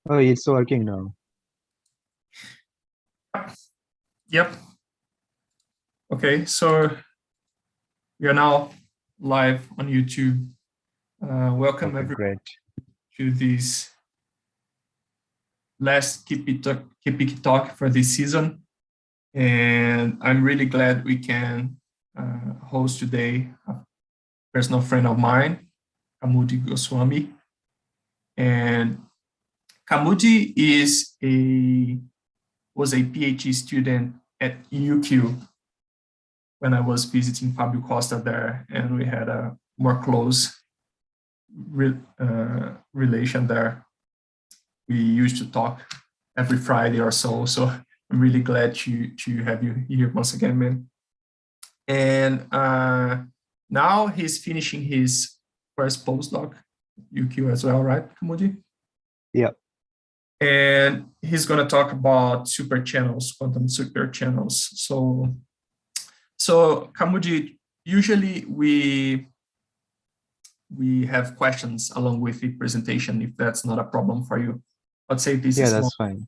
Oh, it's working now. Yep. Okay, so we are now live on YouTube. Welcome everyone Great. to this last QPequi talk for this season. And I'm really glad we can host today a personal friend of mine, Kaumudibikash Goswami. And Kaumudi was a PhD student at UQ when I was visiting Fabio Costa there, and we had a more close relation there. We used to talk every Friday or so. So I'm really glad to have you here once again, man. And now he's finishing his first postdoc, UQ as well, right, Kaumudi? Yeah. And he's going to talk about super channels, quantum super channels. So Kaumudi, usually we have questions along with the presentation, if that's not a problem for you. Let's say this is that's fine.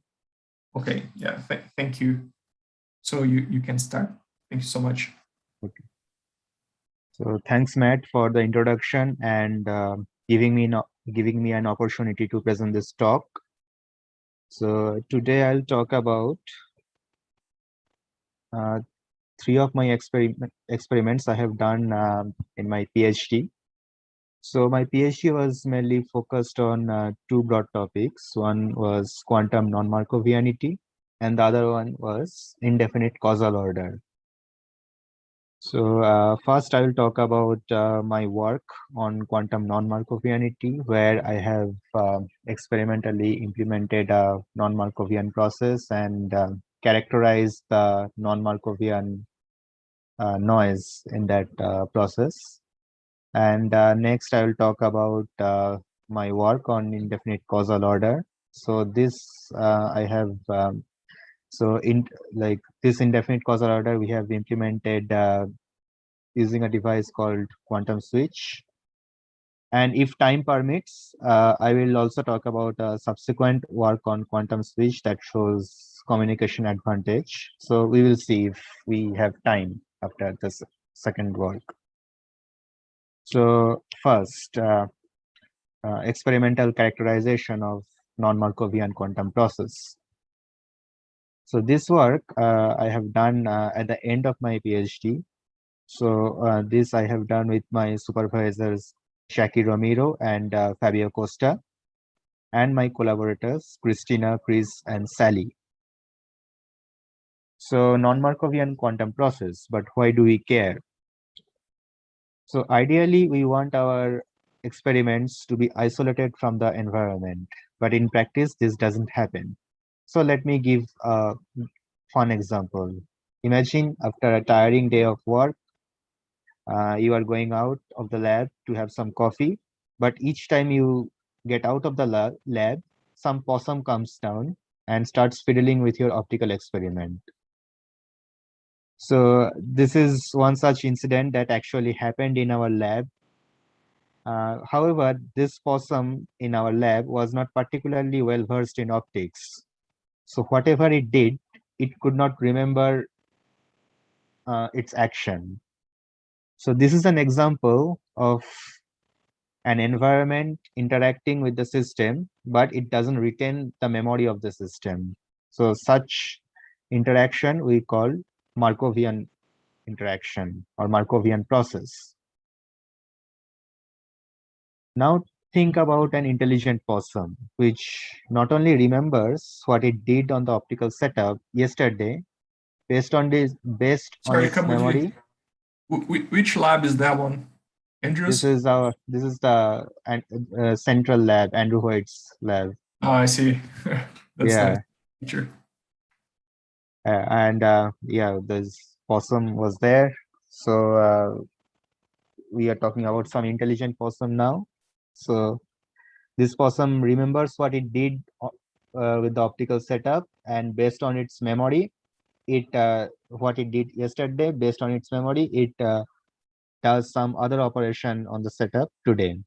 Okay, yeah, thank you. So you can start. Thank you so much. Okay. So thanks, Matt, for the introduction and giving me an opportunity to present this talk. So today I'll talk about 3 of my experiments I have done in my PhD. So my PhD was mainly focused on 2 broad topics. One was quantum non-Markovianity, and the other one was indefinite causal order. So first I will talk about my work on quantum non-Markovianity, where I have experimentally implemented a non-Markovian process and characterized the non-Markovian noise in that process. And next I will talk about my work on indefinite causal order. So this I have this indefinite causal order we have implemented using a device called quantum switch. And if time permits, I will also talk about subsequent work on quantum switch that shows communication advantage. So we will see if we have time after this second work. So first, experimental characterization of non-Markovian quantum process. So this work I have done at the end of my PhD. So this I have done with my supervisors, Shaki Ramiro and Fabio Costa, and my collaborators, Christina, Chris, and Sally. So non-Markovian quantum process, but why do we care? So ideally, we want our experiments to be isolated from the environment, but in practice, this doesn't happen. So let me give a fun example. Imagine after a tiring day of work, you are going out of the lab to have some coffee, but each time you get out of the lab, some possum comes down and starts fiddling with your optical experiment. So this is one such incident that actually happened in our lab. However, this possum in our lab was not particularly well versed in optics. So whatever it did, it could not remember its action. So this is an example of an environment interacting with the system, but it doesn't retain the memory of the system. So such interaction we call Markovian interaction or Markovian process. Now think about an intelligent possum, which not only remembers what it did on the optical setup yesterday, based on its memory. Which lab is that one? Andrew's? This is the central lab, Andrew White's lab. Oh, I see. That's yeah. Nice. Yeah, this possum was there. So we are talking about some intelligent possum now. So this possum remembers what it did with the optical setup, and based on its memory, what it did yesterday, based on its memory, it does some other operation on the setup today.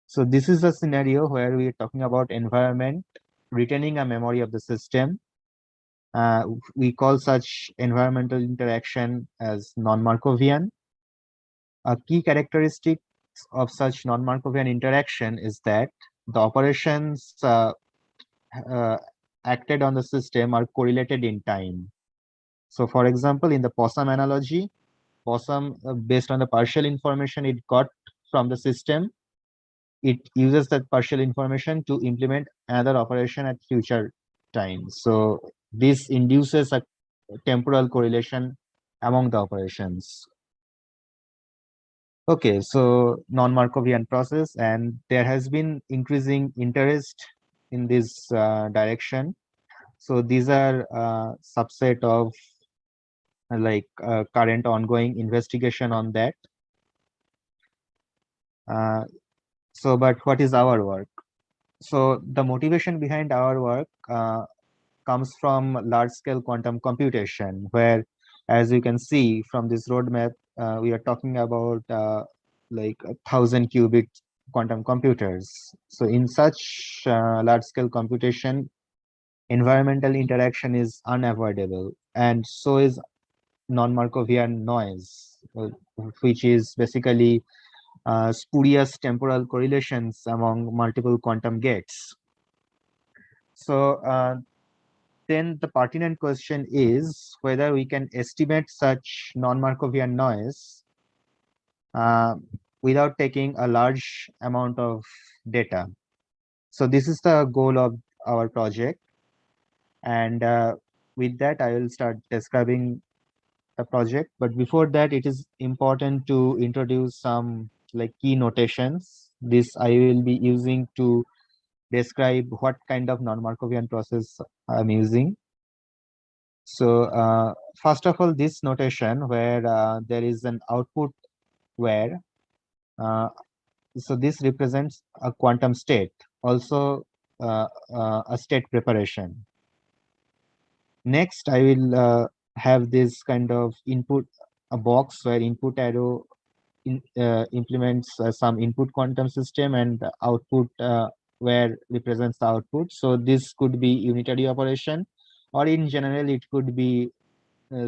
So this is a scenario where we are talking about environment retaining a memory of the system. We call such environmental interaction as non-Markovian. A key characteristic of such non-Markovian interaction is that the operations uh, acted on the system are correlated in time. So for example, in the possum analogy, possum, based on the partial information it got from the system, it uses that partial information to implement another operation at future time. So this induces a temporal correlation among the operations. Okay, so non-Markovian process, and there has been increasing interest in this direction. So these are subset of current ongoing investigation on that. But what is our work? So the motivation behind our work comes from large-scale quantum computation, where, as you can see from this roadmap, we are talking about like 1,000-qubit quantum computers. So in such large-scale computation, environmental interaction is unavoidable, and so is non-Markovian noise, which is basically spurious temporal correlations among multiple quantum gates. So then the pertinent question is whether we can estimate such non-Markovian noise without taking a large amount of data. So this is the goal of our project. And with that, I will start describing the project. But before that, it is important to introduce some like key notations. This I will be using to describe what kind of non-Markovian process I'm using. So first of all, this notation where there is an output where, so this represents a quantum state, also a state preparation. Next, I will have this kind of input, a box where input arrow implements some input quantum system, and output where represents the output. So this could be unitary operation, or in general, it could be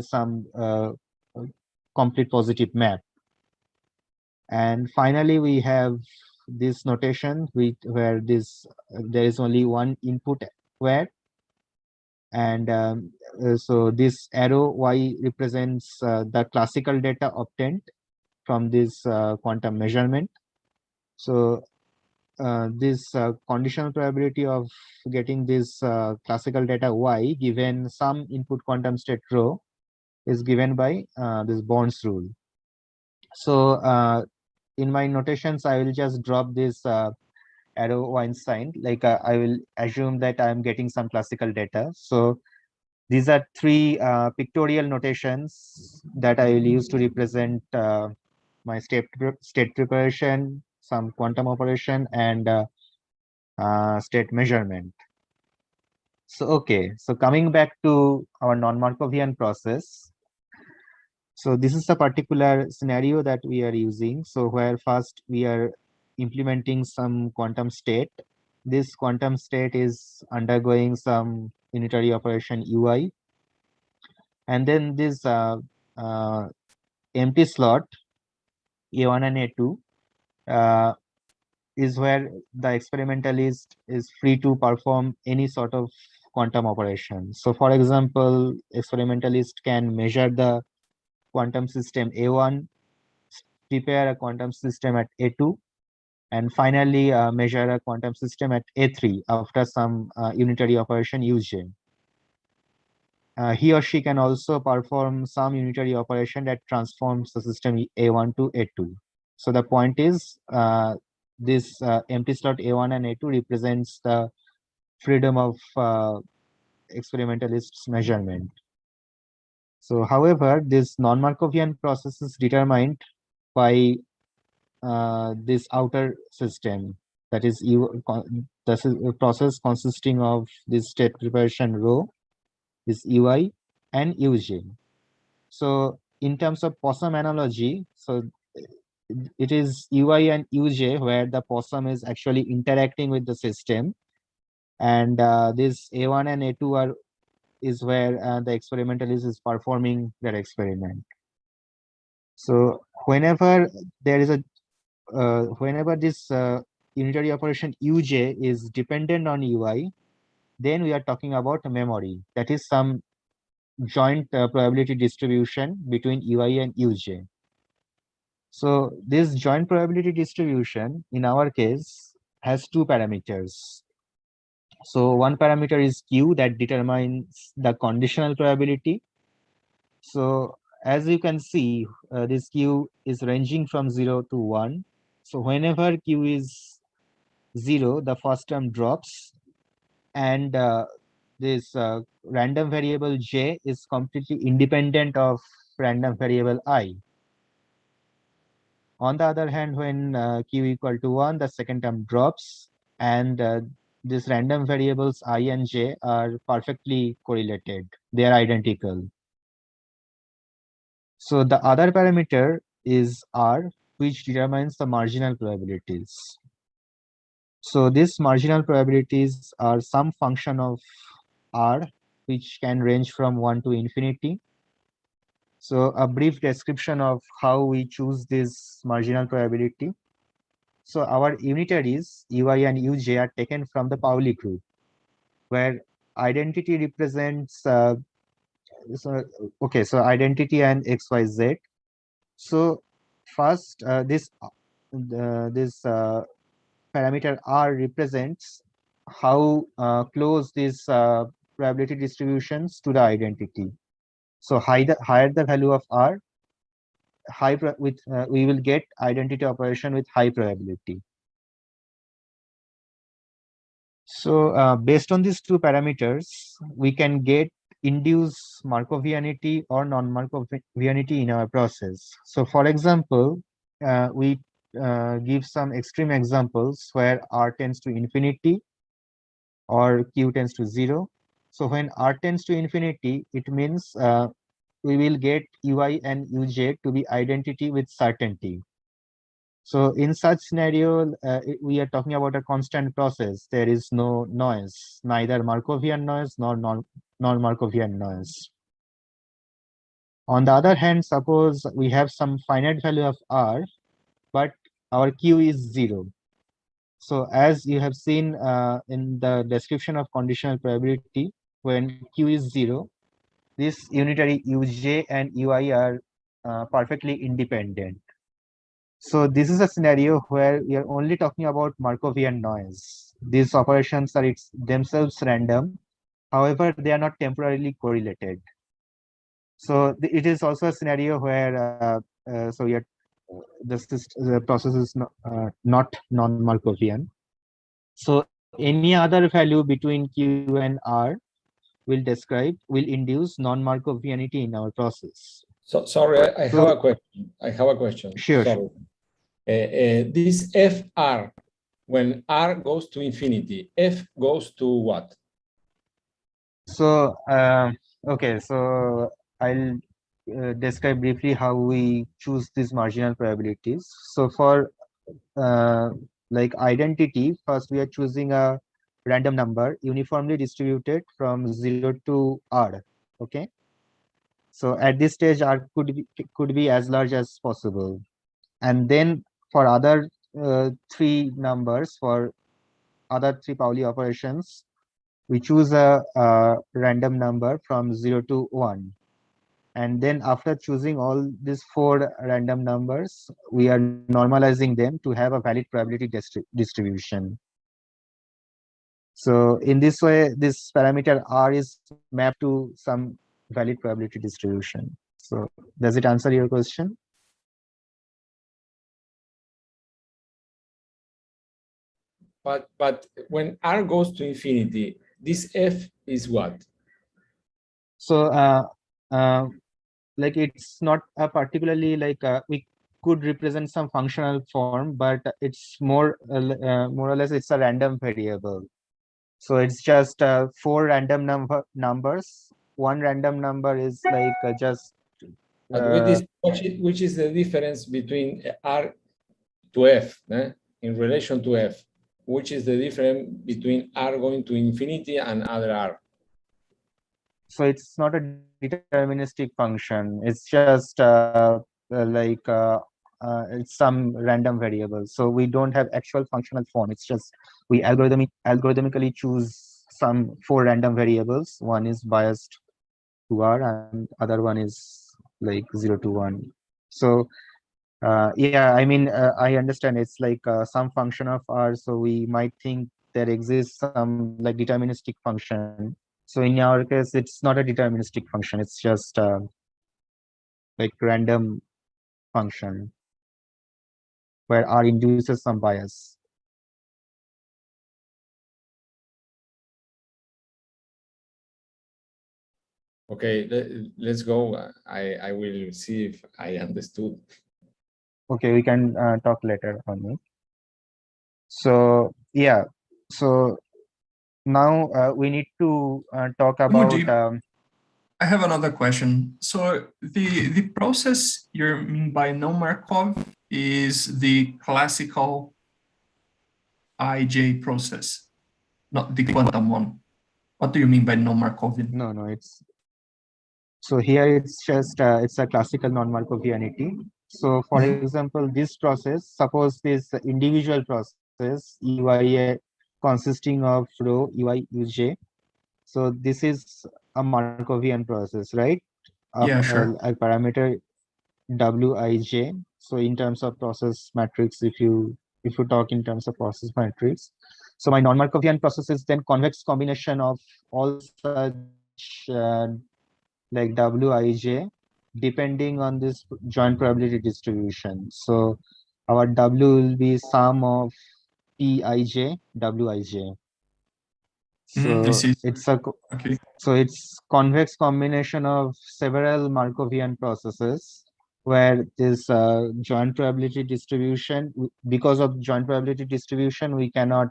some complete positive map. And finally, we have this notation where this there is only one input where, and so this arrow y represents the classical data obtained from this quantum measurement. So this conditional probability of getting this classical data y given some input quantum state rho is given by this Born's rule. So in my notations, I will just drop this arrow y sign. Like I will assume that I am getting some classical data. So these are three pictorial notations that I will use to represent my state preparation, some quantum operation, and state measurement. So okay, so coming back to our non-Markovian process. So this is a particular scenario that we are using. So where first we are implementing some quantum state. This quantum state is undergoing some unitary operation ui. And then this empty slot A1 and A2 is where the experimentalist is free to perform any sort of quantum operation. So for example, experimentalist can measure the quantum system A1, prepare a quantum system at A2, and finally measure a quantum system at A3 after some unitary operation uj. He or she can also perform some unitary operation that transforms the system A1 to A2. So the point is this empty slot A1 and A2 represents the freedom of experimentalist's measurement. So however, this non-Markovian process is determined by this outer system, that is this is a process consisting of this state preparation rho, this ui and uj. So in terms of possum analogy, so it is ui and uj where the possum is actually interacting with the system, and this A1 and A2 is where the experimentalist is performing their experiment. So whenever there is a whenever this unitary operation uj is dependent on ui, then we are talking about a memory, that is some joint probability distribution between ui and uj. So this joint probability distribution in our case has two parameters. So one parameter is q, that determines the conditional probability. So as you can see, this q is ranging from 0 to 1. So whenever q is 0, the first term drops, and this random variable j is completely independent of random variable I. On the other hand, when q equal to 1, the second term drops, and these random variables I and j are perfectly correlated. They are identical. So the other parameter is R, which determines the marginal probabilities. So these marginal probabilities are some function of R, which can range from 1 to infinity. So a brief description of how we choose this marginal probability. So our unitaries, ui and uj, are taken from the Pauli group, where identity represents, so identity and xyz. So first, this parameter R represents how close these probability distributions to the identity. So higher the value of R, we will get identity operation with high probability. So based on these two parameters, we can get induce Markovianity or non-Markovianity in our process. So for example, we give some extreme examples where R tends to infinity or Q tends to 0. So when R tends to infinity, it means we will get ui and uj to be identity with certainty. So in such scenario, we are talking about a constant process. There is no noise, neither Markovian noise nor non-Markovian noise. On the other hand, suppose we have some finite value of R, but our Q is 0. So as you have seen in the description of conditional probability, when Q is 0, this unitary uj and ui are perfectly independent. So this is a scenario where we are only talking about Markovian noise. These operations are themselves random. However, they are not temporarily correlated. So it is also a scenario where the process is not non-Markovian. So any other value between Q and R will induce non-Markovianity in our process. So sorry, I have a question. I have a question. Sure. Sorry. This FR, when R goes to infinity, F goes to what? So okay, so I'll describe briefly how we choose these marginal probabilities. So for like identity, first we are choosing a random number uniformly distributed from 0 to R. Okay. So at this stage, R could be as large as possible. And then for other three numbers, for other three Pauli operations, we choose a random number from 0 to 1. And then after choosing all these four random numbers, we are normalizing them to have a valid probability distribution. So in this way, this parameter R is mapped to some valid probability distribution. So does it answer your question? But when R goes to infinity, this F is what? So like it's not a particularly like we could represent some functional form, but it's more or less it's a random variable. So it's just four random numbers. One random number is like just. Which is the difference between R to F in relation to F? which is the difference between R going to infinity and other R? So it's not a deterministic function. It's just it's some random variable. So we don't have actual functional form. It's just we algorithmically choose some 4 random variables. One is biased to R and other one is like 0 to 1. So yeah, I mean, I understand it's like some function of R. So we might think there exists some like deterministic function. So in our case, it's not a deterministic function. It's just like random function where R induces some bias. Okay, let's go. I will see if I understood. Okay, we can talk later on it. So yeah, so now we need to talk about. I have another question. So the process you mean by non-Markov is the classical IJ process, not the quantum one. What do you mean by non-Markovian? No, it's so here it's just it's a classical non-Markovianity. So for example, this process, suppose this individual process EY consisting of rho EY uj. So this is a Markovian process, right? Yeah, sure. A parameter wij. So in terms of process matrix, if you talk in terms of process matrix, so my non-Markovian process is then convex combination of all such like wij depending on this joint probability distribution. So our W will be sum of Pij, Wij. So it's convex combination of several Markovian processes where this joint probability distribution, because of joint probability distribution, we cannot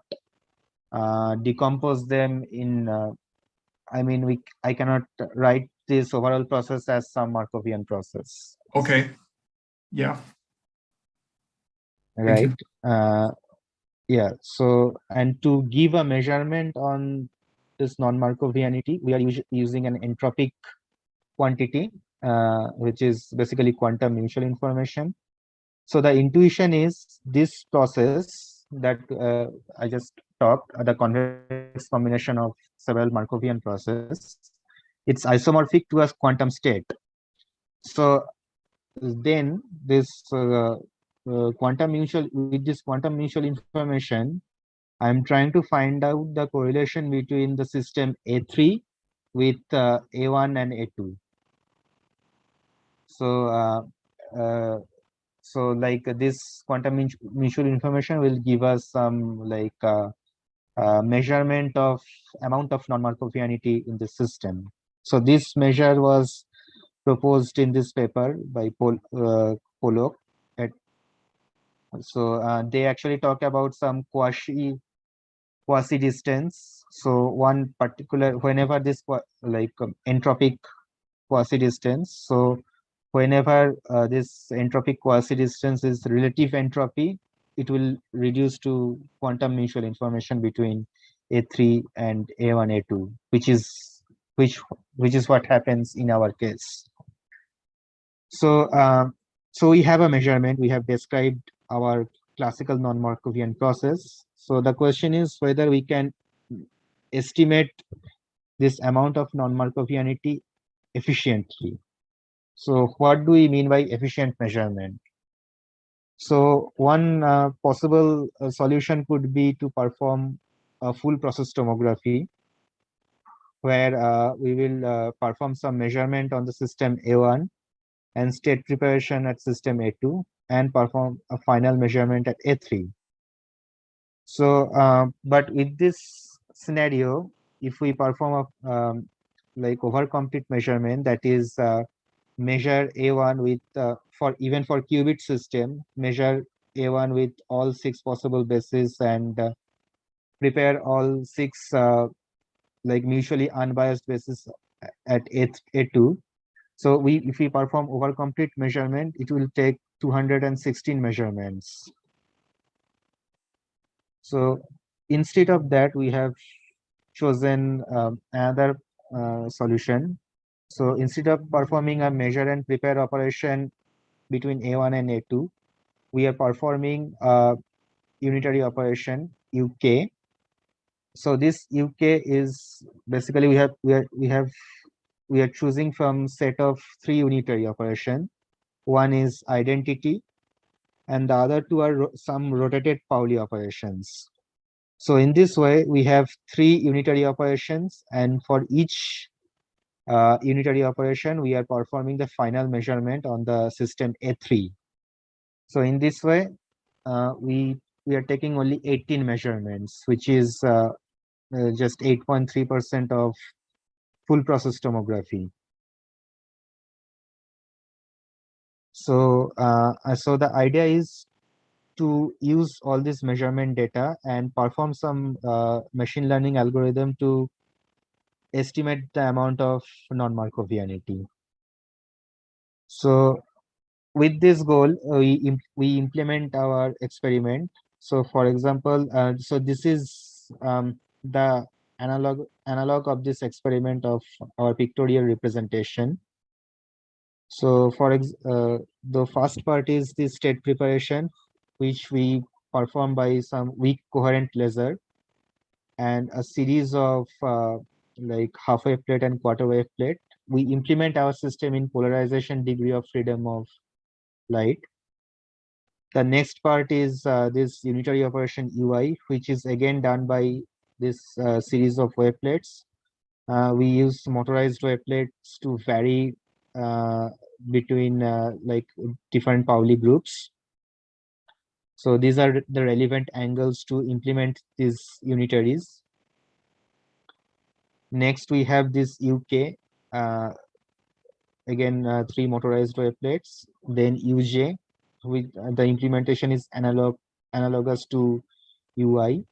decompose them in I cannot write this overall process as some Markovian process. Okay. Yeah. Right. Yeah. So, and to give a measurement on this non-Markovianity, we are using an entropic quantity, which is basically quantum mutual information. So the intuition is this process that I just talked, the convex combination of several Markovian process, it's isomorphic to a quantum state. So then this quantum mutual, with this quantum mutual information, I'm trying to find out the correlation between the system A3 with A1 and A2. So like this quantum mutual information will give us some like measurement of amount of non-Markovianity in the system. So this measure was proposed in this paper by Pollock. So they actually talk about some quasi distance. So one particular, whenever this like entropic quasi distance. So whenever this entropic quasi distance is relative entropy, it will reduce to quantum mutual information between A3 and A1, A2, which is what happens in our case. So so we have a measurement. We have described our classical non-Markovian process. So the question is whether we can estimate this amount of non-Markovianity efficiently. So what do we mean by efficient measurement? So one possible solution could be to perform a full process tomography, where we will perform some measurement on the system A1 and state preparation at system A2 and perform a final measurement at A3. So, but with this scenario, if we perform a like over-complete measurement, that is measure A1 with for qubit system, measure A1 with all 6 possible bases and prepare all 6 like mutually unbiased bases at A2. So if we perform over complete measurement, it will take 216 measurements. So instead of that, we have chosen another solution. So instead of performing a measure and prepare operation between A1 and A2, we are performing a unitary operation UK. So this UK is basically we are choosing from set of three unitary operation. One is identity, and the other two are some rotated Pauli operations. So in this way, we have three unitary operations, and for each unitary operation, we are performing the final measurement on the system A3. So in this way, we are taking only 18 measurements, which is just 8.3% of full process tomography. So so the idea is to use all this measurement data and perform some machine learning algorithm to estimate the amount of non-Markovianity. So with this goal, we implement our experiment. So for example, so this is the analog of this experiment of our pictorial representation. So the first part is the state preparation, which we perform by some weak coherent laser and a series of like half wave plate and quarter wave plate. We implement our system in polarization degree of freedom of light. The next part is this unitary operation UI, which is again done by this series of wave plates. We use motorized wave plates to vary between like different Pauli groups. So these are the relevant angles to implement these unitaries. Next, we have this UK, again, three motorized wave plates. Then UJ, with the implementation is analogous to UI.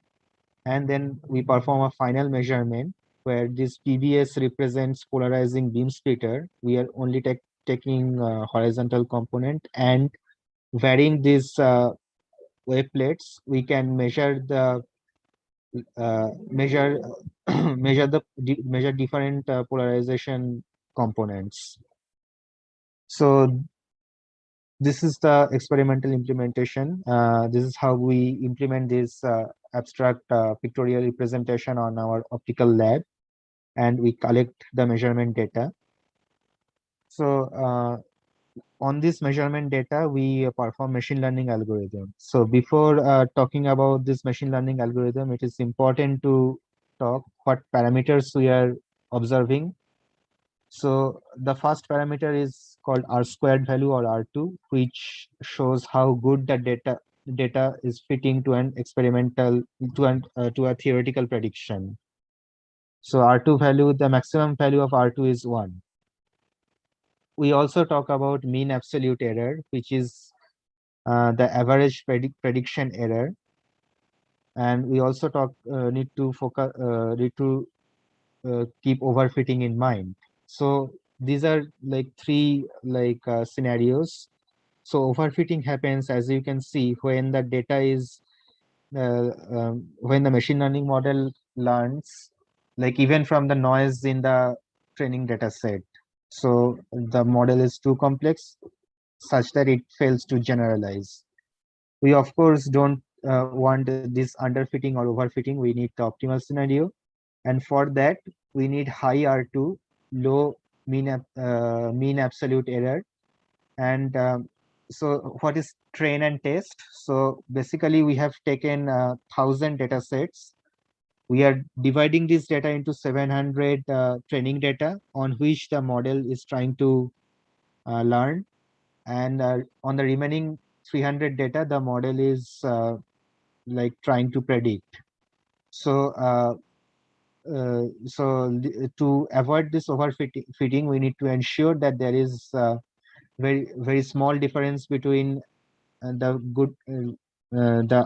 And then we perform a final measurement where this PBS represents polarizing beam splitter. We are only taking horizontal component and varying these wave plates. We can measure the measure measure different polarization components. So this is the experimental implementation. This is how we implement this abstract pictorial representation on our optical lab, and we collect the measurement data. So on this measurement data, we perform machine learning algorithm. So before talking about this machine learning algorithm, it is important to talk what parameters we are observing. So the first parameter is called R squared value or R2, which shows how good the data is fitting to an experimental to a theoretical prediction. So R2 value, the maximum value of R2 is 1. We also talk about mean absolute error, which is the average prediction error. And we also need to focus keep overfitting in mind. So these are like three scenarios. So overfitting happens, as you can see, when the data is when the machine learning model learns, like even from the noise in the training data set. So the model is too complex such that it fails to generalize. We of course don't want this underfitting or overfitting. We need the optimal scenario, and for that we need high R2, low mean absolute error. And so what is train and test? So basically we have taken 1,000 data sets. We are dividing this data into 700 training data on which the model is trying to learn, and on the remaining 300 data the model is like trying to predict. So to avoid this overfitting, we need to ensure that there is very small difference between the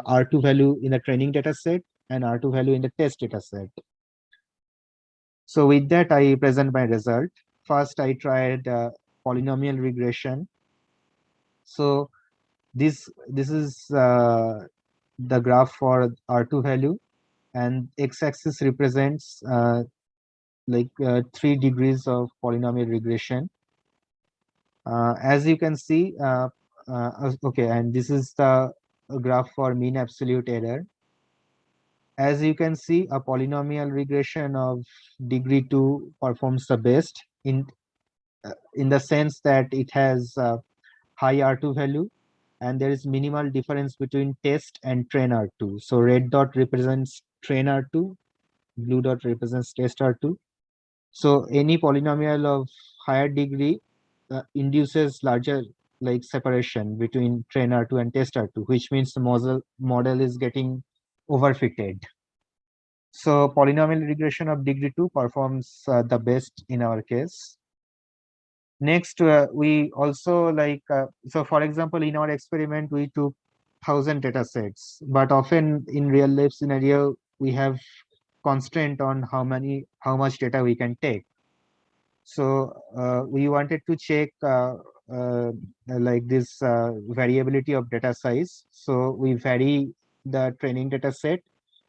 R2 value in the training data set and R2 value in the test data set. So with that, I present my result. First, I tried polynomial regression. So this is the graph for R2 value. and x-axis represents 3 degrees of polynomial regression. As you can see, okay, and this is the graph for mean absolute error. As you can see, a polynomial regression of degree 2 performs the best in the sense that it has high R2 value, and there is minimal difference between test and train R2. So red dot represents train R2, blue dot represents test R2. So any polynomial of higher degree induces larger separation between train R2 and test R2, which means the model is getting overfitted. So polynomial regression of degree 2 performs the best in our case. Next, we also so for example, in our experiment, we took 1,000 data sets, but often in real life scenario, we have constraint on how much data we can take. So we wanted to check this variability of data size. So we vary the training data set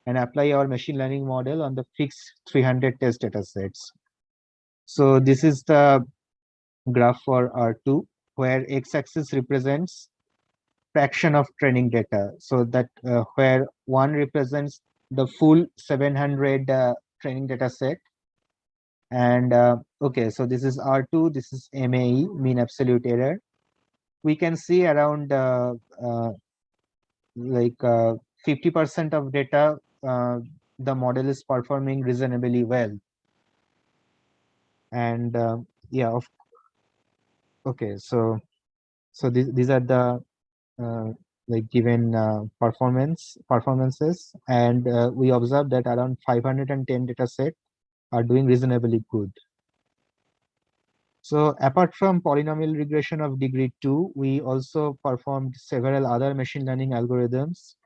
and apply our machine learning model on the fixed 300 test data sets. So this is the graph for R2, where x-axis represents fraction of training data. So that where 1 represents the full 700 training data set. And okay, so this is R2, this is MAE, mean absolute error. We can see around 50% of data, the model is performing reasonably well. And yeah, okay, so these are the given performances, and we observe that around 510 data set are doing reasonably good. So apart from polynomial regression of degree 2, we also performed several other machine learning algorithms.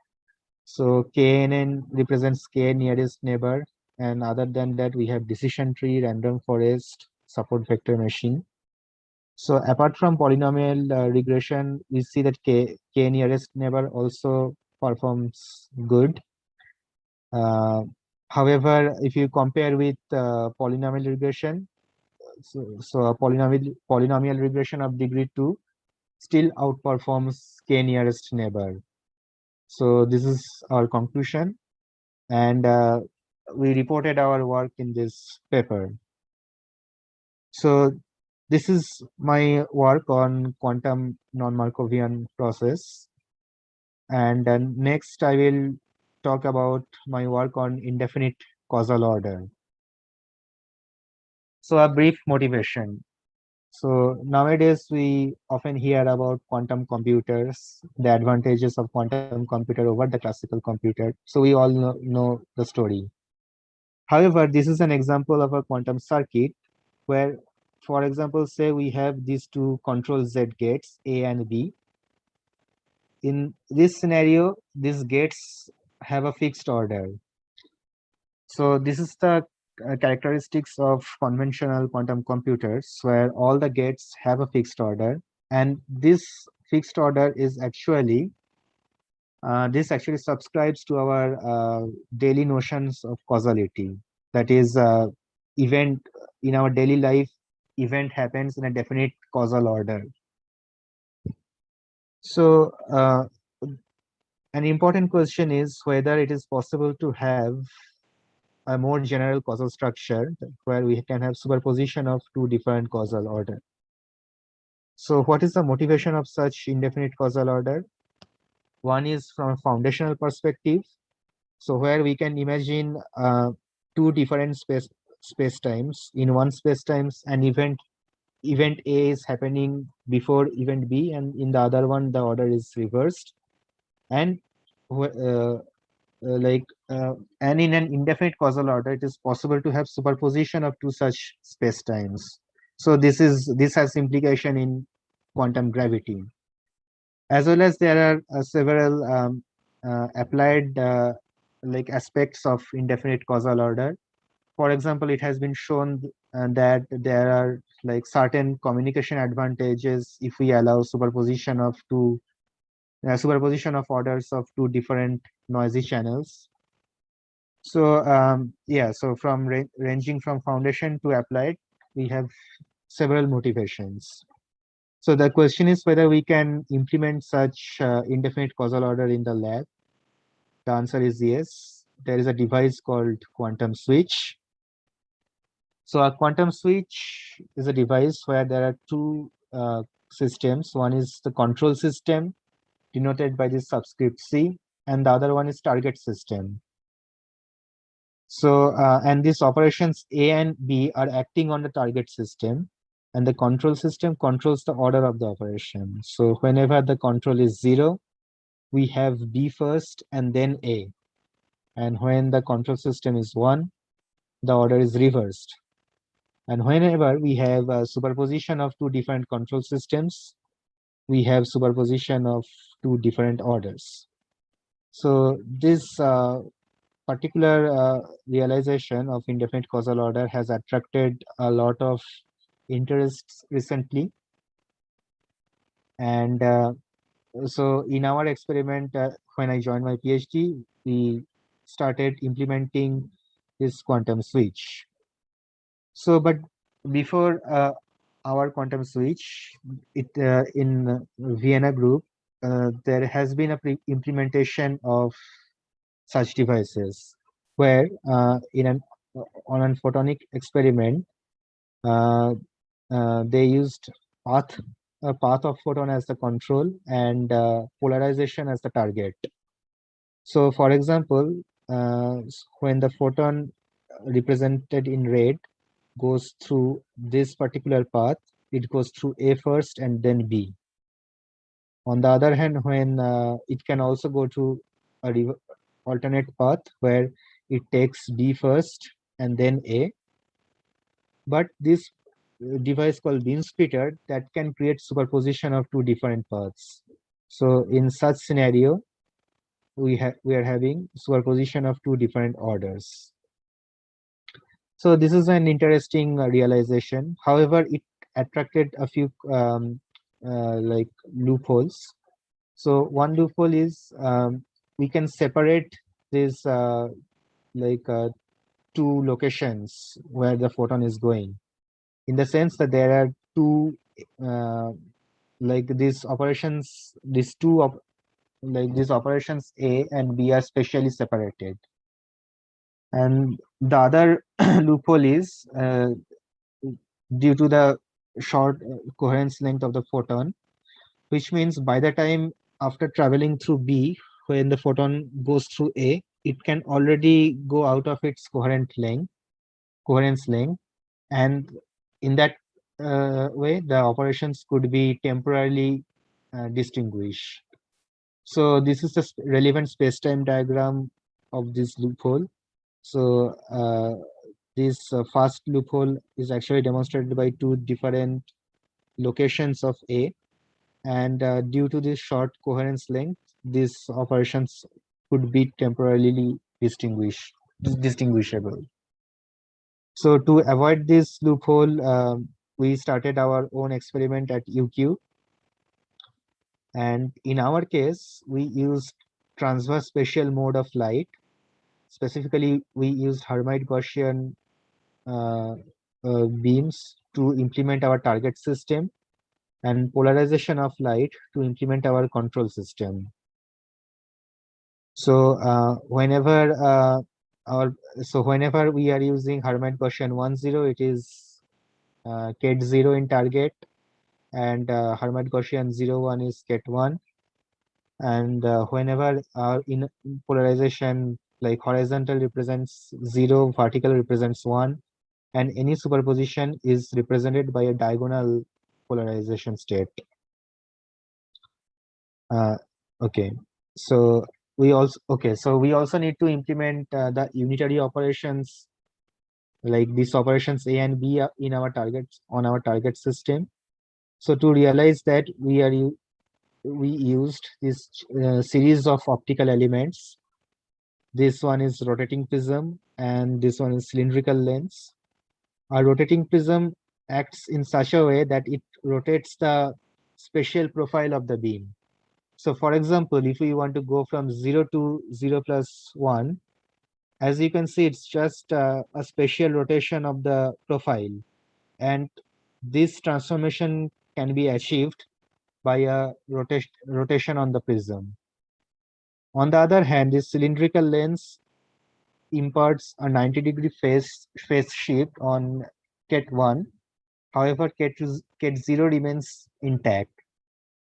So KNN represents K nearest neighbor, and other than that, we have decision tree, random forest, support vector machine. So apart from polynomial regression, we see that K nearest neighbor also performs good. However, if you compare with polynomial regression, so a polynomial regression of degree 2 still outperforms K nearest neighbor. So this is our conclusion, and we reported our work in this paper. So this is my work on quantum non-Markovian process. And then next I will talk about my work on indefinite causal order. So a brief motivation. So nowadays we often hear about quantum computers, the advantages of quantum computer over the classical computer. So we all know the story. However, this is an example of a quantum circuit where, for example, say we have these two control Z gates, A and B. In this scenario, these gates have a fixed order. So this is the characteristics of conventional quantum computers, where all the gates have a fixed order, and this fixed order is actually this actually subscribes to our daily notions of causality. That is, event in our daily life, event happens in a definite causal order. So an important question is whether it is possible to have a more general causal structure where we can have superposition of two different causal order. So what is the motivation of such indefinite causal order? One is from a foundational perspective. So where we can imagine two different space times. In one space times, an event A is happening before event B, and in the other one, the order is reversed. And and in an indefinite causal order, it is possible to have superposition of two such space times. So this has implication in quantum gravity, as well as there are several applied aspects of indefinite causal order. For example, it has been shown that there are certain communication advantages if we allow superposition of orders of two different noisy channels. So yeah, so from ranging from foundation to applied, we have several motivations. So the question is whether we can implement such indefinite causal order in the lab. The answer is yes. There is a device called quantum switch. So a quantum switch is a device where there are two systems. One is the control system, denoted by this subscript C, and the other one is target system. So, and these operations A and B are acting on the target system, and the control system controls the order of the operation. So whenever the control is 0, we have B first and then A. And when the control system is 1, the order is reversed. And whenever we have a superposition of two different control systems, we have superposition of two different orders. So this particular realization of indefinite causal order has attracted a lot of interest recently. And so in our experiment, when I joined my PhD, we started implementing this quantum switch. So, but before our quantum switch, in Vienna group, there has been a implementation of such devices where on a photonic experiment, they used a path of photon as the control and polarization as the target. So for example, when the photon represented in red goes through this particular path, it goes through A first and then B. On the other hand, when it can also go to a alternate path where it takes B first and then A. But this device called beam splitter that can create superposition of two different paths. So in such scenario, we are having superposition of two different orders. So this is an interesting realization. However, it attracted a few like loopholes. So one loophole is we can separate this like two locations where the photon is going, in the sense that there are two like these operations, these operations A and B are specially separated. And the other loophole is due to the short coherence length of the photon, which means by the time after traveling through B, when the photon goes through A, it can already go out of its coherence length, and in that way, the operations could be temporarily distinguished. So this is the relevant space-time diagram of this loophole. So this first loophole is actually demonstrated by two different locations of A, and due to this short coherence length, these operations could be temporarily distinguishable. So to avoid this loophole, we started our own experiment at UQ. And in our case, we used transverse spatial mode of light. Specifically, we used Hermite Gaussian beams to implement our target system, and polarization of light to implement our control system. So whenever we are using Hermite Gaussian 1,0, it is ket 0 in target, and Hermite Gaussian 0,1 is ket 1. And whenever in polarization, like horizontal represents 0, vertical represents 1, and any superposition is represented by a diagonal polarization state. Okay, so we also need to implement the unitary operations, like these operations A and B in our target system. So to realize that, we used this series of optical elements. This one is rotating prism and this one is cylindrical lens. A rotating prism acts in such a way that it rotates the spatial profile of the beam. So for example, if we want to go from 0 to 0 plus 1, As you can see, it's just a spatial rotation of the profile. And this transformation can be achieved by a rotation on the prism. On the other hand, this cylindrical lens imparts a 90-degree phase shift on Ket1. However, Ket0 remains intact.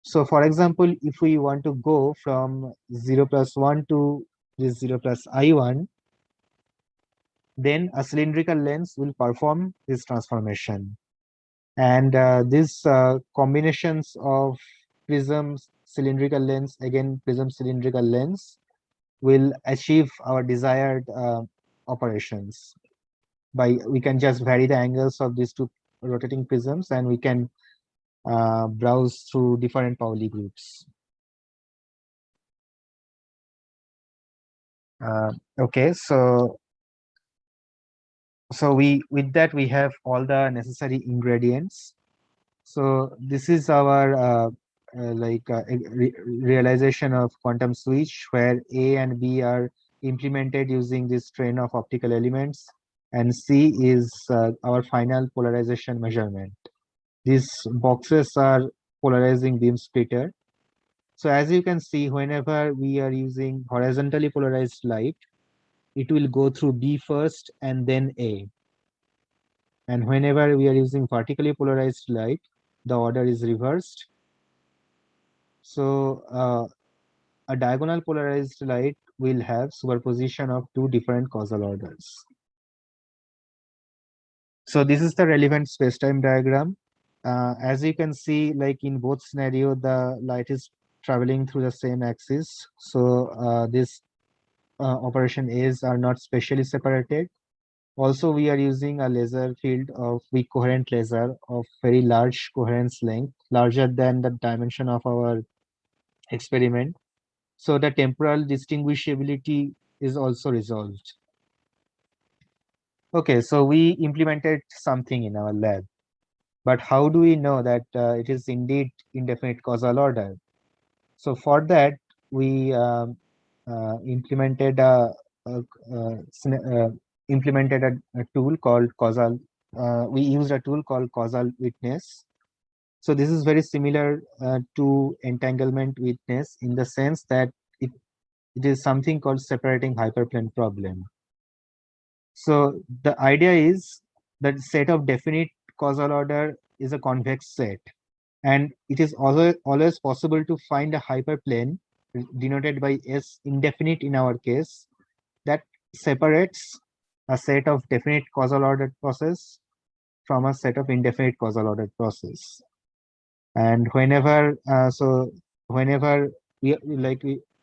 So for example, if we want to go from 0 plus 1 to this 0 plus I1, then a cylindrical lens will perform this transformation. And these combinations of prism cylindrical lens, again prism cylindrical lens, will achieve our desired operations. We can just vary the angles of these two rotating prisms, and we can browse through different Pauli groups. Okay, so with that we have all the necessary ingredients. So this is our realization of quantum switch, where A and B are implemented using this train of optical elements, and C is our final polarization measurement. These boxes are polarizing beam splitter. So as you can see, whenever we are using horizontally polarized light, it will go through B first and then A. And whenever we are using vertically polarized light, the order is reversed. So a diagonal polarized light will have superposition of two different causal orders. So this is the relevant spacetime diagram. As you can see, like in both scenario, the light is traveling through the same axis. So this operation A's are not spatially separated. Also, we are using a laser field of weak coherent laser of very large coherence length, larger than the dimension of our experiment. So the temporal distinguishability is also resolved. Okay, so we implemented something in our lab, but how do we know that it is indeed indefinite causal order? So for that, we implemented a tool called causal. We used a tool called Causal Weakness. So this is very similar to entanglement weakness in the sense that it is something called separating hyperplane problem. So the idea is that set of definite causal order is a convex set, and it is always possible to find a hyperplane denoted by S indefinite in our case that separates a set of definite causal ordered process from a set of indefinite causal ordered process. And whenever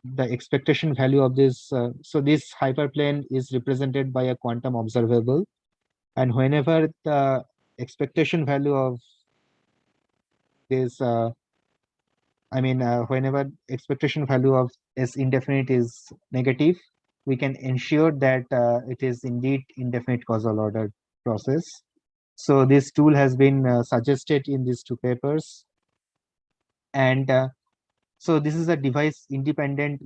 the expectation value of this, so this hyperplane is represented by a quantum observable, and whenever the expectation value of this whenever expectation value of S indefinite is negative, we can ensure that it is indeed indefinite causal order process. So this tool has been suggested in these two papers, and so this is a device dependent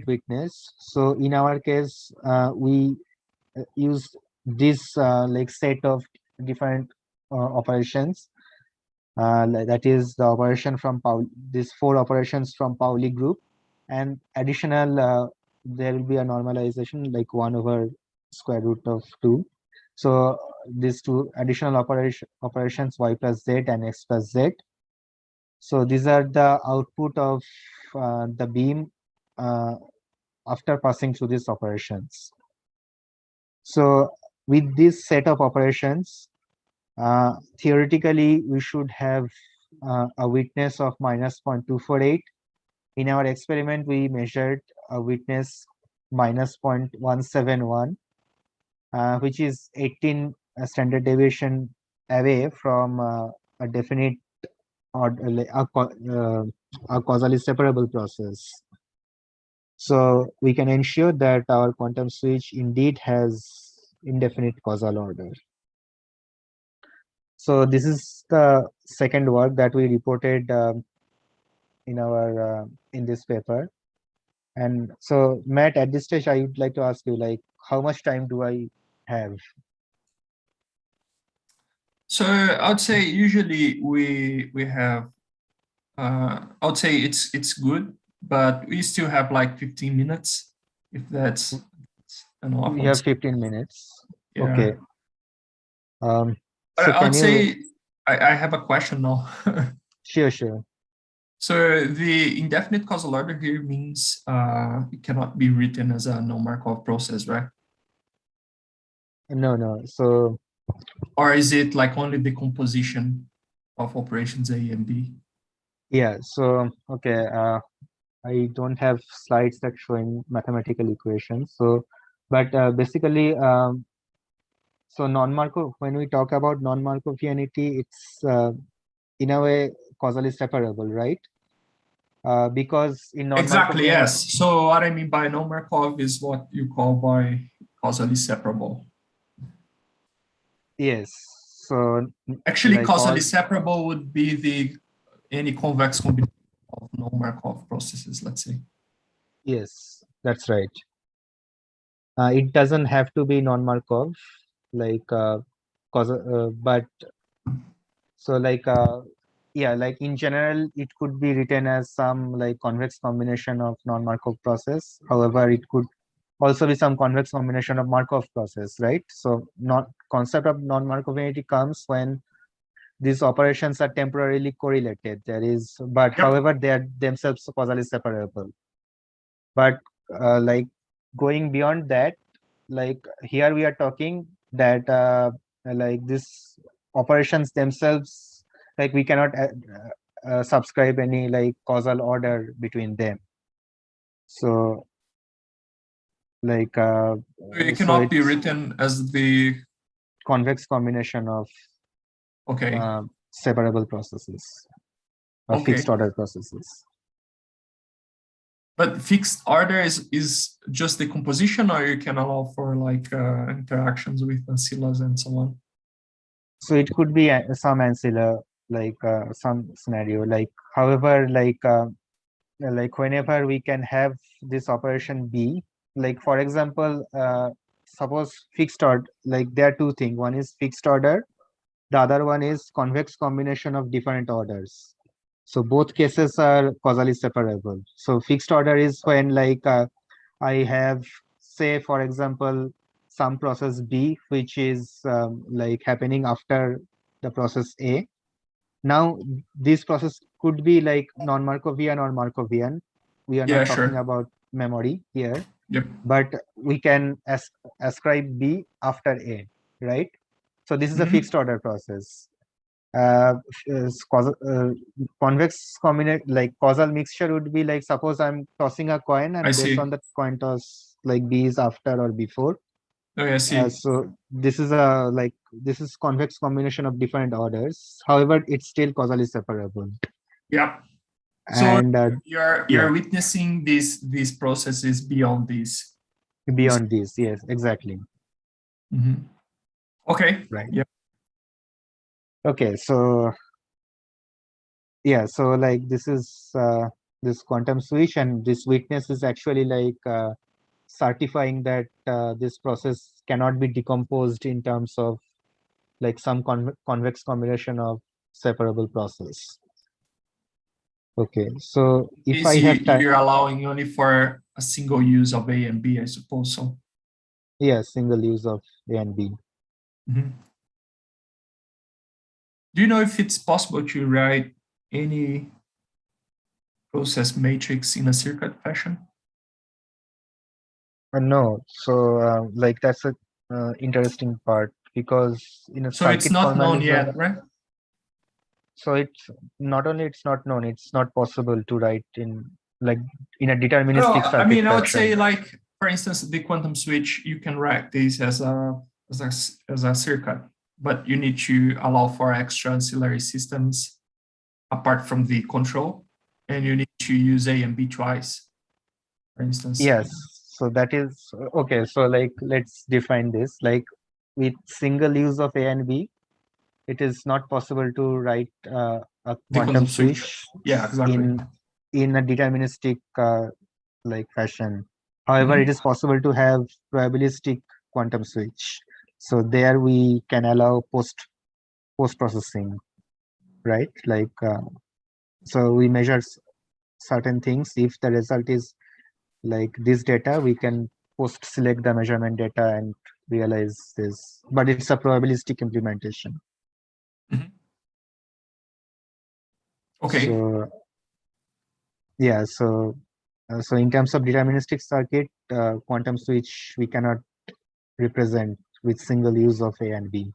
weakness. So in our case, we use this set of different operations. That is the operation from these four operations from Pauli group, and additional there will be a normalization like 1 over square root of 2. So these two additional operations y plus z and x plus z. So these are the output of the beam after passing through these operations. So with this set of operations, theoretically, we should have a weakness of minus 0.248. In our experiment, we measured a weakness minus 0.171, which is 18 standard deviation away from a definite or a causally separable process. So we can ensure that our quantum switch indeed has indefinite causal order. So this is the second work that we reported in this paper, And so, Matt, at this stage, I would like to ask you, like, how much time do I have? So I'd say usually we have I would say it's good, but we still have like 15 minutes if that's enough. We have 15 minutes. Yeah. Okay. But So I can would you? say I have a question now. Sure, sure. So the indefinite causal order here means it cannot be written as a non-Markov process, right? No, no. So Or is it like only the composition of operations A and B? yeah. So okay. I don't have slides that showing mathematical equations. So, but basically, so non-Markov. When we talk about non-Markovianity, it's in a way causally separable, right? Because in Exactly, non-Markovian, yes. So what I mean by non-Markov is what you call by causally separable. yes. So Actually, like all, causally separable would be any convex combination of non-Markov processes, let's say. yes, that's right. It doesn't have to be non-Markov, like but so like yeah, like in general, it could be written as some like convex combination of non-Markov process. However, it could also be some convex combination of Markov process, right? So not concept of non-Markovianity comes when these operations are temporarily correlated. There is, but Yep. however, they are themselves causally separable. But like going beyond that, like here we are talking that like these operations themselves, like we cannot subscribe any like causal order between them. So like So it so cannot be it's written as the, convex combination of okay, separable processes or fixed okay. order processes. But fixed order is just the composition, or you can allow for like interactions with ancillas and so on? So it could be some ancilla, like some scenario, like however, like whenever we can have this operation B, like for example, suppose fixed order, like there are two things. One is fixed order, the other one is convex combination of different orders. So both cases are causally separable. So fixed order is when like I have, say, for example, some process B, which is like happening after the process A. Now, this process could be like non-Markovian or Markovian. We are Yeah, not talking sure. about memory here, Yep. but we can ascribe B after A, right? So this is a fixed order process. Causal, convex combinate like causal mixture would be like, suppose I'm tossing a coin I and based on see. the coin toss, like B is after or before. Oh, I see. So this is a like this is convex combination of different orders. However, it's still causally separable. Yep. So And you're yeah, witnessing these processes beyond these. beyond this, yes, exactly. Okay. Right. Yep. Okay, so yeah, so like this is this quantum switch, and this witness is actually like certifying that this process cannot be decomposed in terms of like some convex combination of separable process. Okay, so if Is I have time, you're allowing only for a single use of A and B, I suppose so. yeah, single use of A and B. Do you know if it's possible to write any process matrix in a circuit fashion? No, so like that's a interesting part, because in a So it's circuit not known formalism, yet, right? so it's not only it's not known, it's not possible to write in like in a deterministic Well, I circuit mean, I would say, fashion. like, for instance, the quantum switch, you can write this as a circuit, but you need to allow for extra ancillary systems apart from the control, and you need to use A and B twice, for instance. Yes, so that is okay. So like let's define this. Like with single use of A and B, it is not possible to write a The quantum quantum switch. switch Yeah, exactly. in a deterministic like fashion. However, it is possible to have probabilistic quantum switch. So there we can allow post processing, right? Like so we measure certain things. If the result is like this data, we can post select the measurement data and realize this. But it's a probabilistic implementation. Okay. So yeah, so in terms of deterministic circuit, quantum switch we cannot represent with single use of A and B.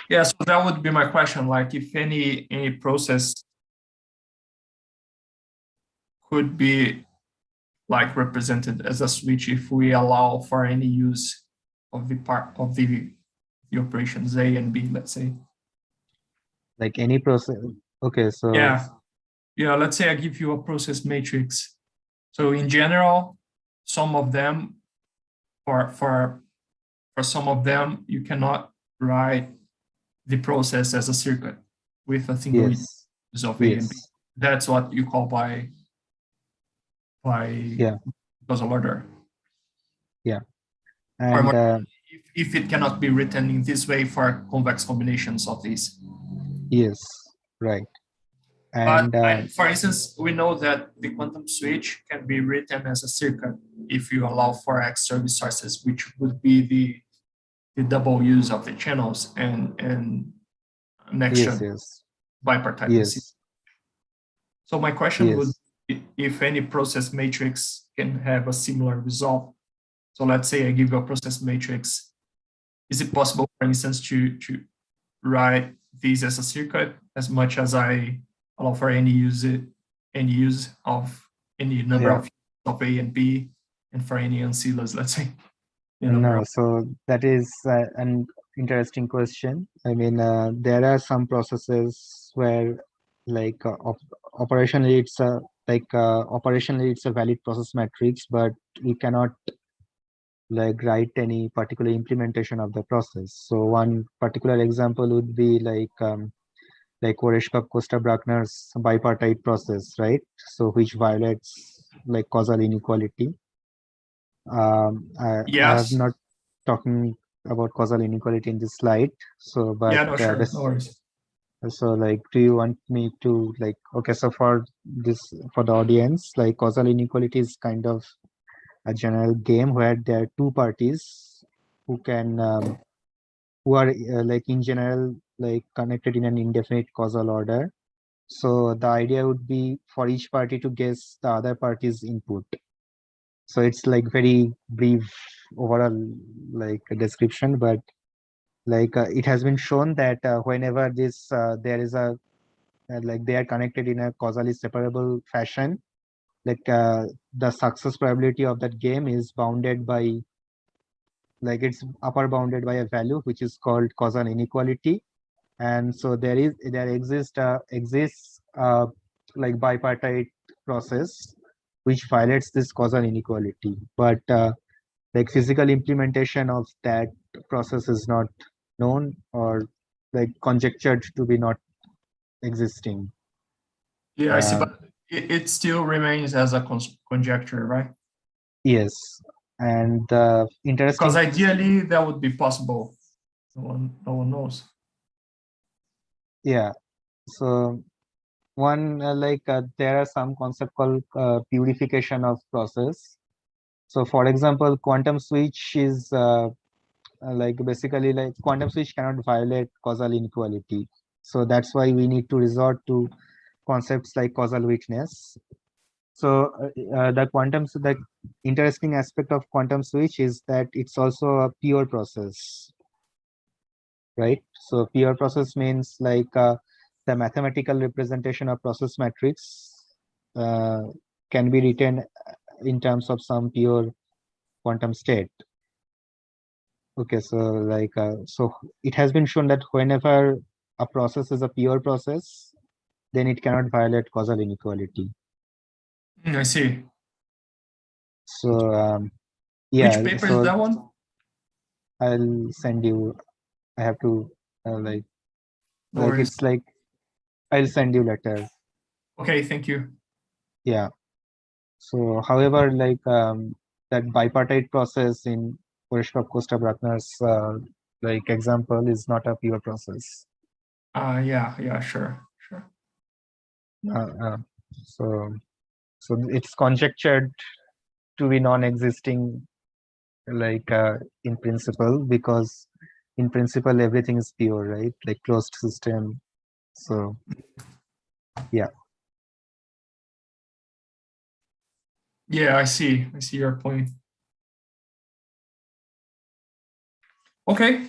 Yeah, so that would be my question. Like, if any process could be like represented as a switch if we allow for any use of the part of the operations A and B, let's say. Like any process. Okay, so yeah. Let's say I give you a process matrix. So in general, some of them, for some of them, you cannot write the process as a circuit with a single use of A and B. That's what you call by causal order. Yeah. And if it cannot be written in this way for convex combinations of these. Yes, right. And for instance, we know that the quantum switch can be written as a circuit if you allow for extra resources, which would be the double use of the channels and an extra bipartite. Yes. So my question would be if any process matrix can have a similar result. So let's say I give you a process matrix. Is it possible, for instance, to write these as a circuit as much as I allow for any use of any number of A and B, and for any ancilas, let's say? No, so that is an interesting question. I mean, there are some processes where, like, operationally it's a valid process matrix, but we cannot like write any particular implementation of the process. So one particular example would be like Oreshkov-Costa-Bruckner's bipartite process, right? So which violates like causal inequality. I have not talking about causal inequality in this slide. So, but no worries. So like, do you want me to like, okay, so for the audience, like causal inequality is kind of a general game where there are two parties who can who are like in general like connected in an indefinite causal order. So the idea would be for each party to guess the other party's input. So it's like very brief overall like description, but like it has been shown that whenever this there is a like they are connected in a causally separable fashion, like the success probability of that game is bounded by like it's upper bounded by a value which is called causal inequality. And so there exists like bipartite process which violates this causal inequality, but like physical implementation of that process is not known or like conjectured to be not existing. I see, but it still remains as a conjecture, right? Yes, and interesting because ideally that would be possible. No one knows. Yeah, so one there are some concept called purification of process. So for example, quantum switch is like basically like quantum switch cannot violate causal inequality. So that's why we need to resort to concepts like causal weakness. So the interesting aspect of quantum switch is that it's also a pure process, right? So pure process means like the mathematical representation of process matrix can be written in terms of some pure quantum state. Okay, so like so it has been shown that whenever a process is a pure process, then it cannot violate causal inequality. I see. So yeah, which paper so is that one? I'll send you. I have to it's like I'll send you later. Okay, thank you. Yeah. So, however, like that bipartite process in Koreshkov-Costa-Bruckner's like example is not a pure process. Yeah, sure. Uh, uh, so, so it's conjectured to be non-existing, like in principle, because in principle everything is pure, right? Like closed system. So, yeah. Yeah, I see your point. Okay.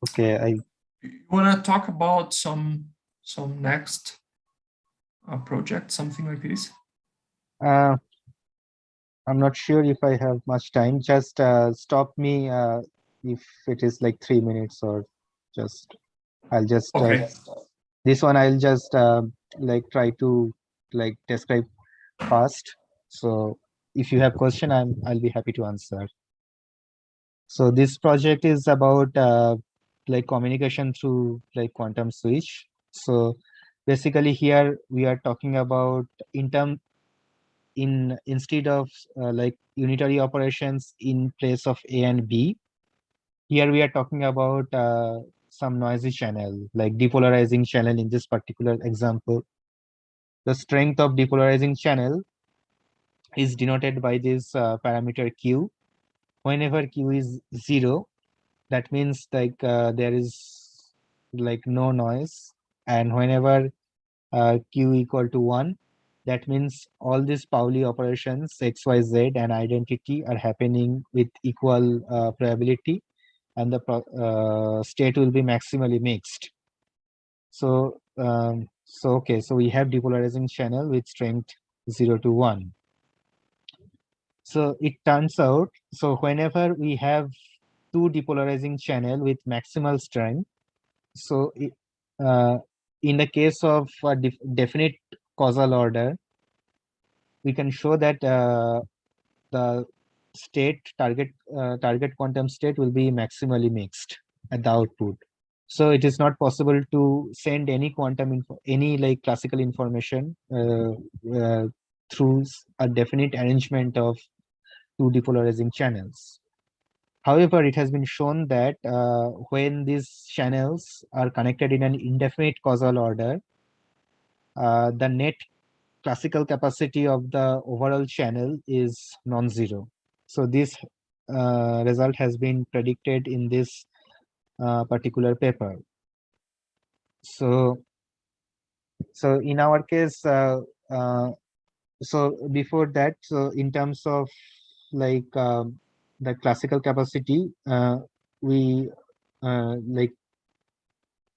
Okay, You want to talk about some next project, something like this? I'm not sure if I have much time. Just stop me if it is like 3 minutes, or just I'll just Okay. this one I'll just like try to like describe fast. So if you have question, I'll be happy to answer. So this project is about like communication through like quantum switch. So basically here we are talking about instead of like unitary operations in place of A and B, here we are talking about some noisy channel, like depolarizing channel in this particular example. The strength of depolarizing channel is denoted by this parameter Q. Whenever Q is 0, that means like there is like no noise. And whenever Q equal to 1, that means all these Pauli operations, X, Y, Z, and identity are happening with equal probability, and the state will be maximally mixed. So, okay, so we have depolarizing channel with strength 0 to 1. So it turns out, so whenever we have two depolarizing channel with maximal strength, so in the case of a definite causal order, we can show that the target quantum state will be maximally mixed at the output. So it is not possible to send any any like classical information through a definite arrangement of two depolarizing channels. However, it has been shown that when these channels are connected in an indefinite causal order, the net classical capacity of the overall channel is non-zero. So this result has been predicted in this particular paper. So in our case, so before that, so in terms of like the classical capacity, we like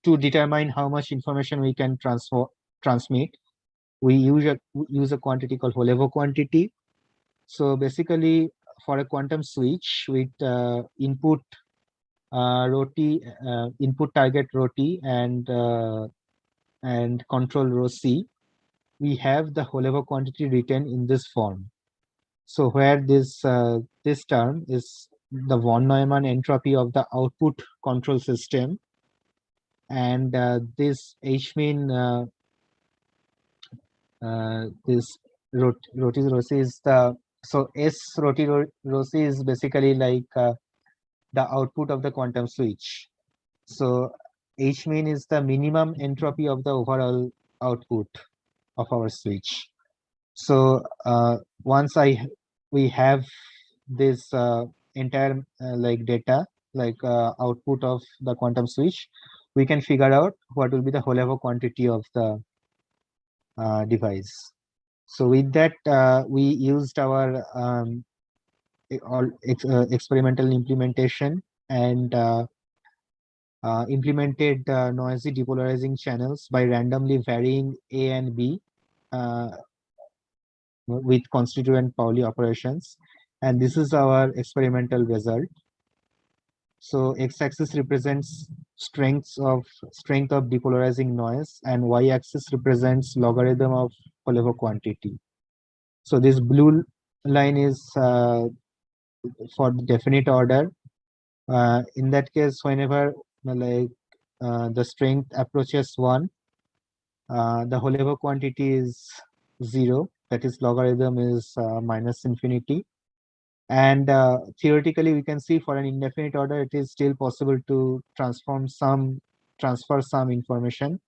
to determine how much information we can transmit, we use a quantity called Holevo quantity. So basically, for a quantum switch with input rho t, input target rho t, and control rho c, we have the Holevo quantity written in this form. So where this term is the von Neumann entropy of the output control system, and this H mean this roti rosi is the, so S roti rosi is basically like the output of the quantum switch. So H mean is the minimum entropy of the overall output of our switch. So once we have this entire like data, like output of the quantum switch, we can figure out what will be the Holevo quantity of the device. So with that, we used our experimental implementation and implemented noisy depolarizing channels by randomly varying A and B with constituent Pauli operations. And this is our experimental result. So x-axis represents strength of depolarizing noise, and y-axis represents logarithm of Holevo quantity. So this blue line is for the definite order. In that case, whenever like the strength approaches 1, the Holevo quantity is 0, that is logarithm is minus infinity. And theoretically, we can see for an indefinite order, it is still possible to transfer some information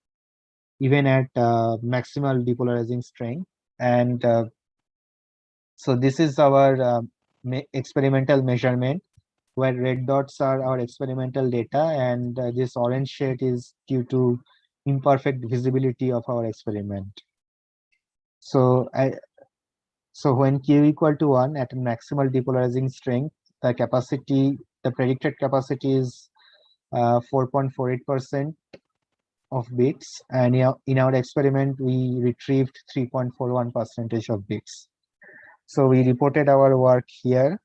even at maximal depolarizing strength. And so this is our experimental measurement, where red dots are our experimental data, and this orange shade is due to imperfect visibility of our experiment. So when Q equal to 1 at a maximal depolarizing strength, the predicted capacity is 4.48% of bits, and in our experiment we retrieved 3.41% of bits. So we reported our work here,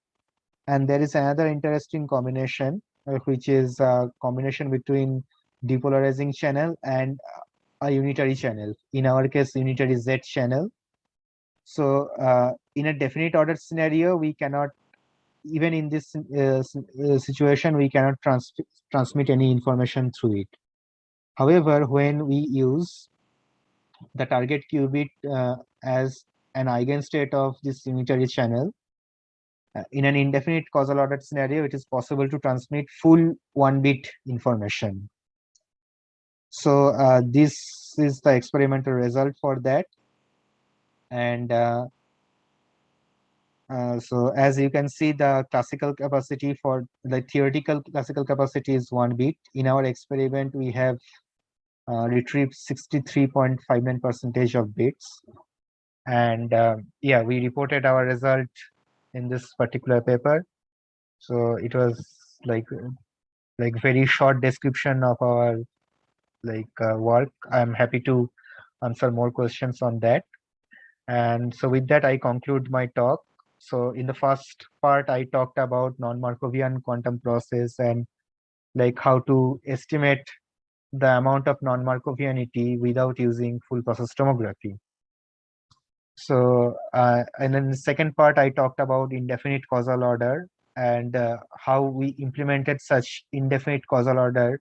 and there is another interesting combination, which is a combination between depolarizing channel and a unitary channel. In our case, unitary Z channel. So in a definite order scenario, we cannot, even in this situation, we cannot transmit any information through it. However, when we use the target qubit as an eigenstate of this unitary channel, in an indefinite causal order scenario, it is possible to transmit full 1-bit information. So this is the experimental result for that. And so as you can see, the classical capacity for the theoretical classical capacity is 1 bit. In our experiment, we have retrieved 63.59% of bits. And yeah, we reported our result in this particular paper. So it was like very short description of our work. I'm happy to answer more questions on that. And so with that, I conclude my talk. So in the first part, I talked about non-Markovian quantum process and how to estimate the amount of non-Markovianity without using full process tomography. So and then the second part, I talked about indefinite causal order and how we implemented such indefinite causal order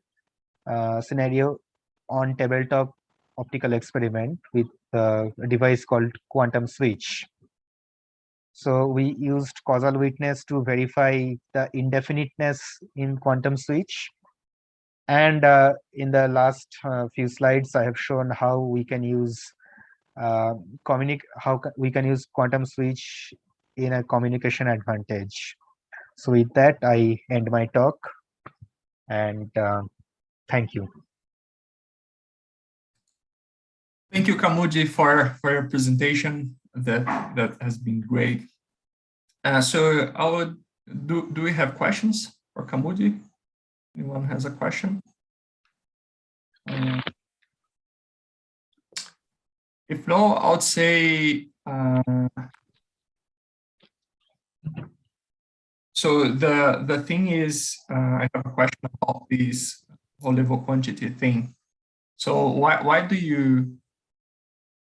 scenario on tabletop optical experiment with a device called quantum switch. So we used causal weakness to verify the indefiniteness in quantum switch. And in the last few slides, I have shown how we can use we can use quantum switch in a communication advantage. So with that, I end my talk, and thank you. Thank you, Kaumudi, for your presentation. That has been great. So I would do we have questions for Kaumudi? Anyone has a question? If no, I would say so the thing is, I have a question about this whole level quantity thing. So why do you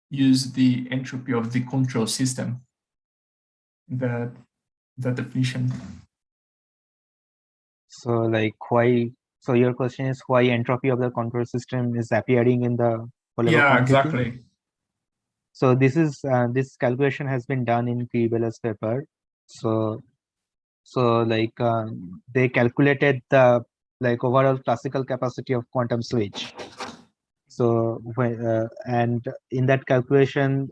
use the entropy of the control system? The definition. So why? So your question is why entropy of the control system is appearing in the whole level quantity? Exactly. So this is this calculation has been done in P-Bella's paper. So they calculated the overall classical capacity of quantum switch. So and in that calculation,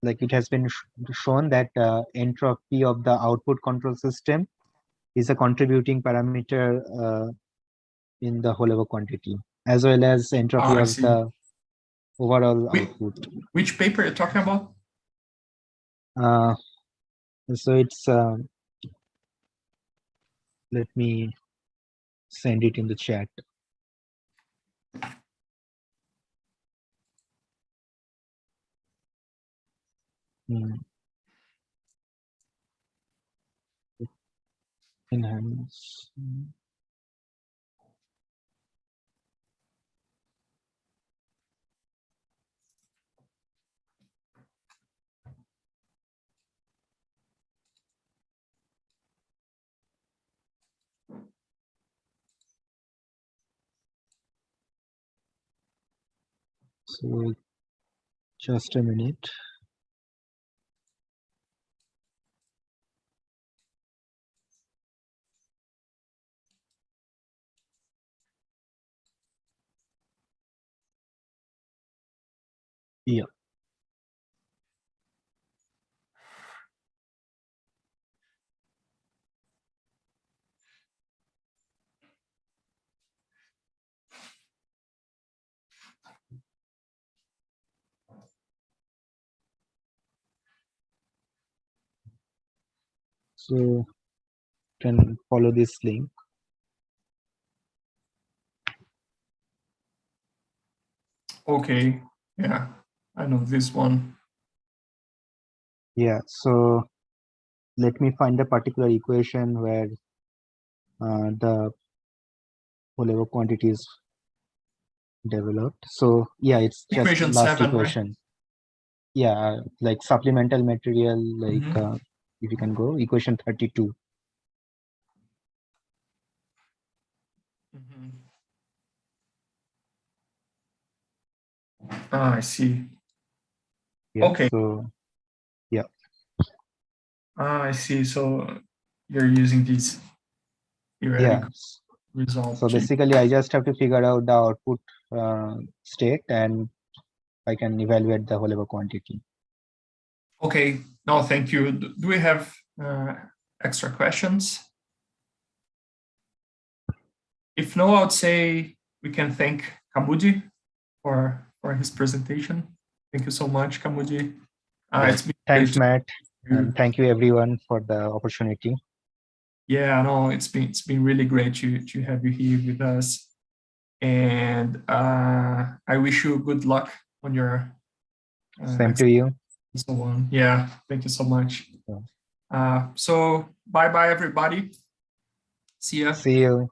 it has been shown that entropy of the output control system is a contributing parameter in the whole level quantity, as well as entropy of the overall output. Which paper are you talking about? So it's let me send it in the chat. Enhance. So just a minute. Yeah. So can follow this link. Okay, yeah, I know this one. Yeah, so let me find a particular equation where the whole quantity is developed. So yeah, it's just Equation last 7, right? equation. Yeah, like supplemental material, like Mhm. if you can go equation 32. Mhm. Ah, I see. Yeah, Okay. so yeah, Ah, I see. So you're using this yeah. theoretical result So to. basically I just have to figure out the output state and I can evaluate the whole quantity. Okay. No, thank you. Do we have extra questions? If no, I would say we can thank Kaumudi for his presentation. Thank you so much, Kaumudi. It's been great Thanks, to Matt, and you. thank you everyone for the opportunity. Yeah, no, it's been really great to have you here with us. And I wish you good luck on your Same to you. and so on. Yeah, thank you so much. Yeah. So bye bye everybody. See ya. See you.